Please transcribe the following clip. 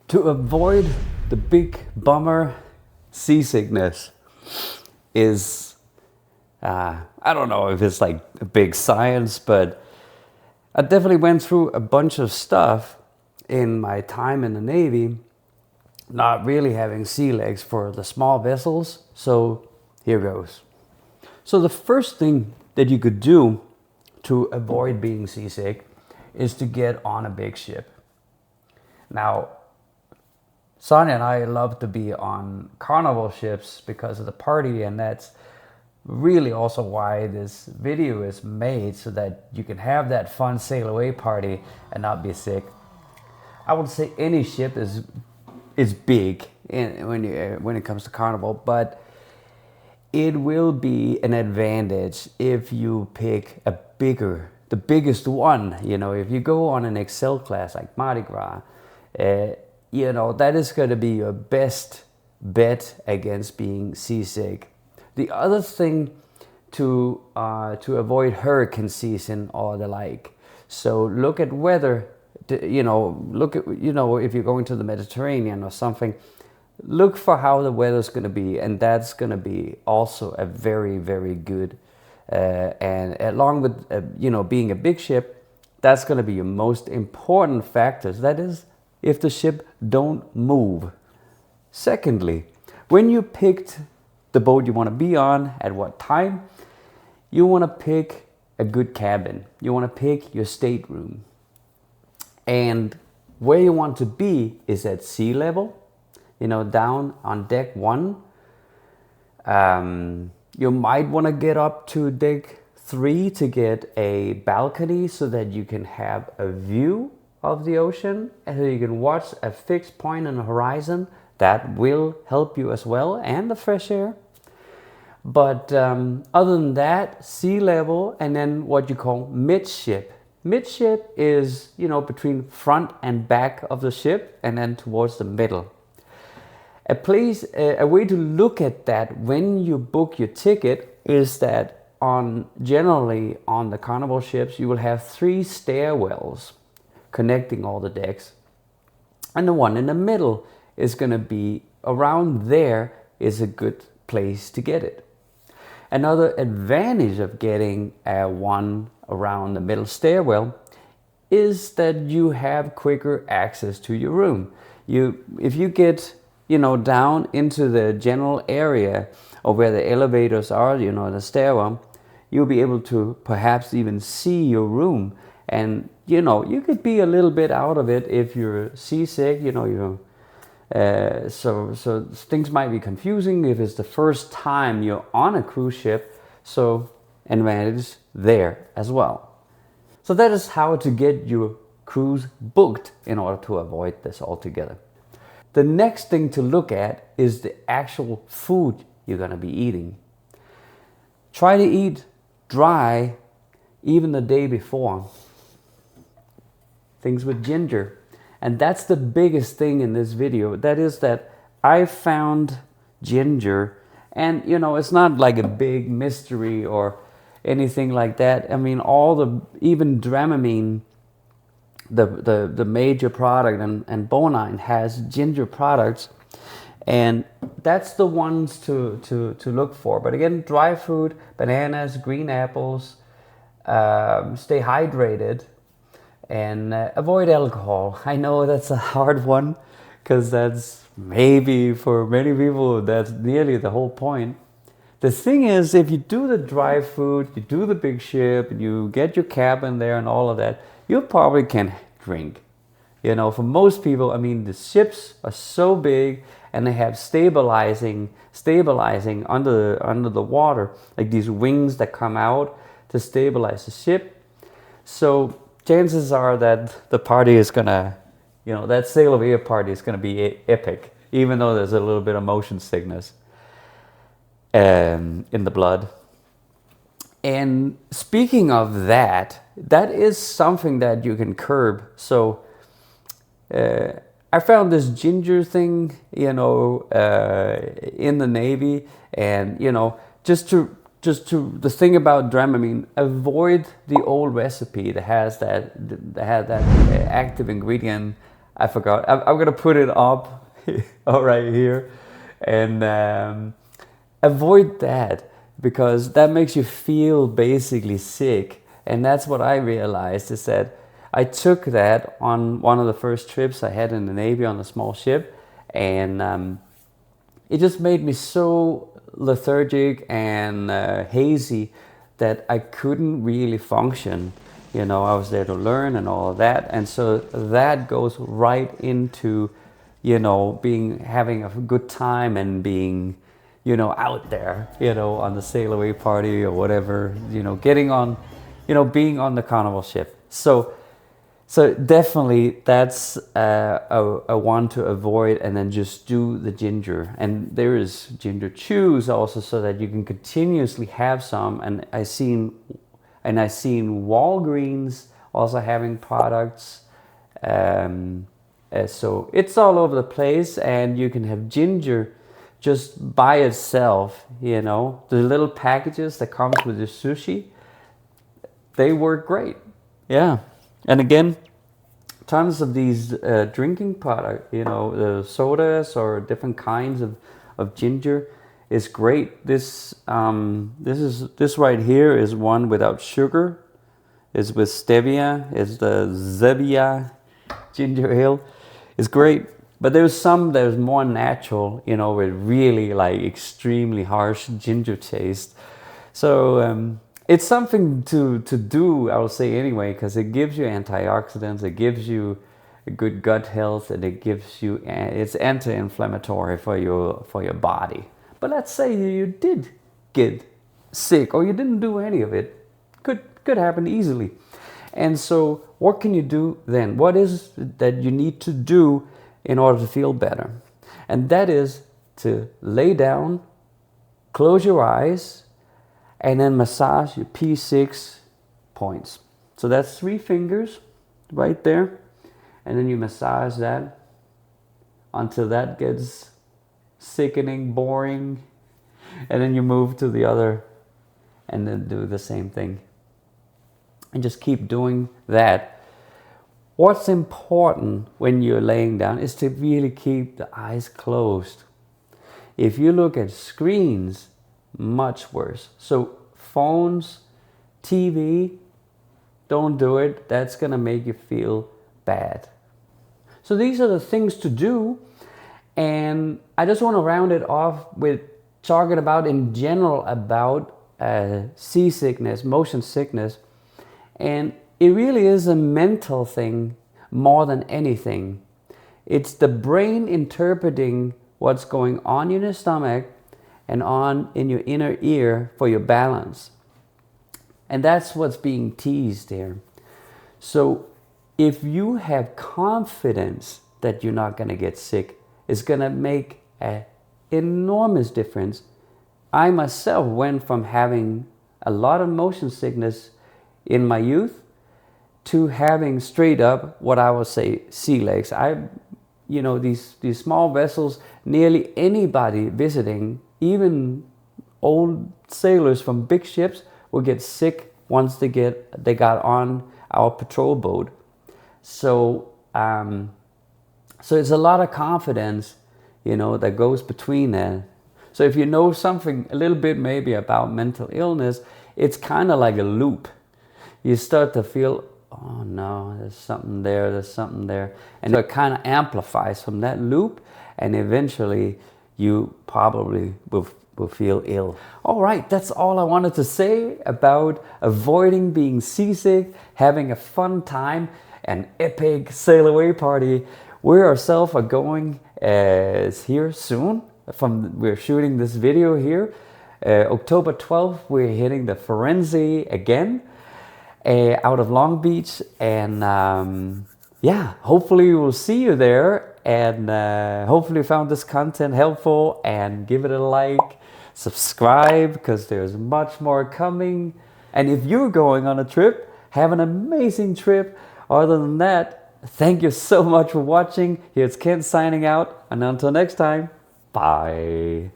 To avoid the big bummer, seasickness is, I don't know if it's like a big science, but I definitely went through a bunch of stuff in my time in the Navy, not really having sea legs for the small vessels. So here goes. So the first thing that you could do to avoid being seasick is to get on a big ship. Now, Sonja and I love to be on carnival ships because of the party, and that's really also why this video is made, so that you can have that fun sail away party and not be sick. I would say any ship is big when it comes to carnival, but it will be an advantage if you pick the biggest one. You know, if you go on an Excel class like Mardi Gras, you know, that is going to be your best bet against being seasick. The other thing to avoid hurricane season or the like. So look at weather. You know, look at, you know, if you're going to the Mediterranean or something, look for how the weather's going to be, and that's going to be also a very, very good. And along with you know, being a big ship, that's going to be your most important factors. That is, if the ship don't move. Secondly, when you picked the boat you want to be on, at what time, you want to pick a good cabin. You want to pick your stateroom. And where you want to be is at sea level, you know, down on deck 1. You might want to get up to deck 3 to get a balcony so that you can have a view of the ocean, and so you can watch a fixed point on the horizon. That will help you as well, and the fresh air. But other than that, sea level, and then what you call midship. Midship is, you know, between front and back of the ship, and then towards the middle. A way to look at that when you book your ticket is that generally on the carnival ships, you will have 3 stairwells connecting all the decks, and the one in the middle is going to be around there, is a good place to get it. Another advantage of getting one around the middle stairwell is that you have quicker access to your room. If you get, you know, down into the general area or where the elevators are, you know, the stairwell, you'll be able to perhaps even see your room. And, you know, you could be a little bit out of it if you're seasick, you know, so things might be confusing if it's the first time you're on a cruise ship. So advantage there as well. So that is how to get your cruise booked in order to avoid this altogether. The next thing to look at is the actual food you're going to be eating. Try to eat dry even the day before. Things with ginger. And that's the biggest thing in this video. That is that I found ginger, and you know, it's not like a big mystery or anything like that. I mean, even Dramamine, the major product, and Bonine has ginger products, and that's the ones to look for. But again, dry food, bananas, green apples, stay hydrated, and avoid alcohol. I know that's a hard one, because that's maybe for many people that's nearly the whole point. The thing is, if you do the dry food, you do the big ship, you get your cabin there and all of that, you probably can drink. You know, for most people, I mean, the ships are so big and they have stabilizing under the water, like these wings that come out to stabilize the ship. So chances are that the party is gonna, you know, that sail away party is gonna be epic, even though there's a little bit of motion sickness in the blood. And speaking of that is something that you can curb. So I found this ginger thing, you know, in the Navy, and you know, just to the thing about Dramamine, avoid the old recipe that has that active ingredient I forgot. I'm gonna put it up all right here, and avoid that, because that makes you feel basically sick. And that's what I realized, is that I took that on one of the first trips I had in the Navy on a small ship, and it just made me so lethargic and hazy that I couldn't really function. You know, I was there to learn and all of that, and so that goes right into, you know, having a good time and being, you know, out there, you know, on the sail away party or whatever, you know, getting on, you know, being on the carnival ship. So definitely that's a one to avoid, and then just do the ginger. And there is ginger chews also, so that you can continuously have some. And I seen Walgreens also having products. So it's all over the place, and you can have ginger just by itself, you know. The little packages that comes with the sushi, they work great. Yeah. And again, tons of these drinking product, you know, the sodas or different kinds of ginger is great. This right here is one without sugar. It's with stevia. It's the Zevia ginger ale. It's great. But there's some that's more natural, you know, with really like extremely harsh ginger taste. So it's something to do, I would say anyway, because it gives you antioxidants, it gives you a good gut health, and it gives you, it's anti-inflammatory for your body. But let's say you did get sick, or you didn't do any of it. Could happen easily. And so what can you do then? What is it that you need to do in order to feel better? And that is to lay down, close your eyes, and then massage your P6 points. So that's 3 fingers right there. And then you massage that until that gets sickening, boring. And then you move to the other and then do the same thing. And just keep doing that. What's important when you're laying down is to really keep the eyes closed. If you look at screens, much worse. So phones, TV, don't do it. That's gonna make you feel bad. So these are the things to do, and I just want to round it off with talking about in general about seasickness, motion sickness, and it really is a mental thing more than anything. It's the brain interpreting what's going on in your stomach and on in your inner ear for your balance. And that's what's being teased here. So if you have confidence that you're not going to get sick, it's going to make an enormous difference. I myself went from having a lot of motion sickness in my youth to having straight up what I would say sea legs. You know, these small vessels, nearly anybody visiting, even old sailors from big ships, will get sick once they got on our patrol boat. So so it's a lot of confidence, you know, that goes between that. So if you know something a little bit maybe about mental illness, it's kind of like a loop. You start to feel, oh no, there's something there. And it kind of amplifies from that loop, and eventually you probably will feel ill. All right, that's all I wanted to say about avoiding being seasick, having a fun time, an epic sail away party. We ourselves are going here soon. We're shooting this video here. October 12th, we're hitting the Firenze again. Out of Long Beach, and yeah, hopefully we'll see you there, and hopefully you found this content helpful, and give it a like, subscribe, because there's much more coming. And if you're going on a trip, have an amazing trip. Other than that, thank you so much for watching. Here's Kent signing out, and until next time, bye.